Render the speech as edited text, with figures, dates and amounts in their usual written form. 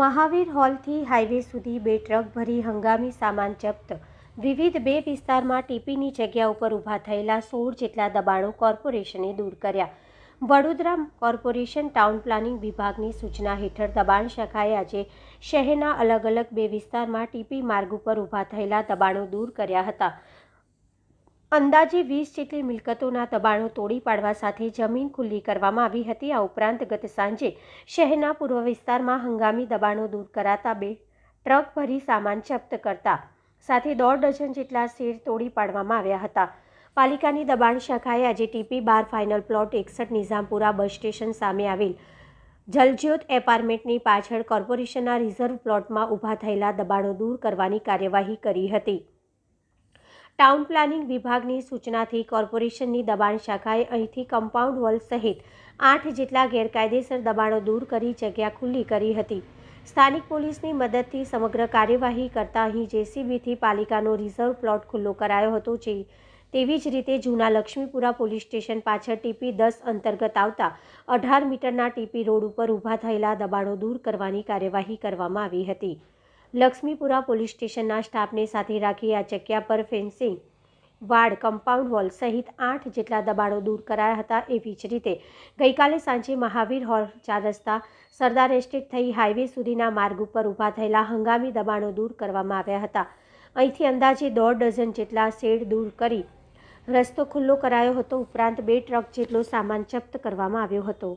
Mahavir હોલથી highway સુધી 2 truck ભરી હંગામી સામાન જપ્ત. વિવિધ 2 વિસ્તારમાં ટીપીની જગ્યા ઉપર ઊભા થયેલા 16 જેટલા દબાણો કોર્પોરેશને દૂર કર્યા. વડોદરા કોર્પોરેશન ટાઉન પ્લાનિંગ વિભાગની સૂચના હેઠળ દબાણ શાખાએ આજે શહેરના અલગ અલગ 2 વિસ્તારમાં ટીપી માર્ગ ઉપર ઊભા થયેલા દબાણો દૂર કર્યા હતા. અંદાજે 20 જેટલી મિલકતોના દબાણો તોડી પાડવા સાથે જમીન ખુલ્લી કરવામાં આવી હતી. આ ઉપરાંત ગત સાંજે શહેરના પૂર્વ વિસ્તારમાં હંગામી દબાણો દૂર કરાતા 2 ટ્રક ભરી સામાન જપ્ત કરતા સાથે 1.5 ડઝન જેટલા શેડ તોડી પાડવામાં આવ્યા હતા. પાલિકાની દબાણ શાખાએ આજે TP 12 final plot 61 Nizampura bus station સામે આવેલ જલજ્યોત એપાર્ટમેન્ટની પાછળ કોર્પોરેશનના રિઝર્વ પ્લોટમાં ઊભા થયેલા દબાણો દૂર કરવાની કાર્યવાહી કરી હતી. ટાઉન પ્લાનિંગ વિભાગની સૂચનાથી કોર્પોરેશનની દબાણ શાખાએ અહીંથી કમ્પાઉન્ડ વોલ સહિત 8 જેટલા ગેરકાયદેસર દબાણો દૂર કરી જગ્યા ખુલ્લી કરી હતી. સ્થાનિક પોલીસની મદદથી સમગ્ર કાર્યવાહી કરતા અહીં જેસીબીથી પાલિકાનો રિઝર્વ પ્લોટ ખુલ્લો કરાયો હતો. તેવી જ રીતે જૂના લક્ષ્મીપુરા પોલીસ સ્ટેશન પાછળ ટીપી 10 અંતર્ગત આવતા 18 મીટરના ટીપી રોડ ઉપર ઊભા થયેલા દબાણો દૂર કરવાની કાર્યવાહી કરવામાં આવી હતી. લક્ષ્મીપુરા પોલીસ સ્ટેશનના સ્ટાફને સાથે રાખી આ જગ્યા પર ફેન્સિંગ, વાડ, કમ્પાઉન્ડ વોલ સહિત 8 જેટલા દબાણો દૂર કરાયા હતા. એવી જ રીતે ગઈકાલે સાંજે મહાવીર હોલ 4 રસ્તા સરદાર એસ્ટેટ થઈ હાઈવે સુધીના માર્ગ ઉપર ઊભા થયેલા હંગામી દબાણો દૂર કરવામાં આવ્યા હતા. અહીંથી અંદાજે 1.5 ડઝન જેટલા શેડ દૂર કરી રસ્તો ખુલ્લો કરાયો હતો. ઉપરાંત 2 ટ્રક જેટલો સામાન જપ્ત કરવામાં આવ્યો હતો.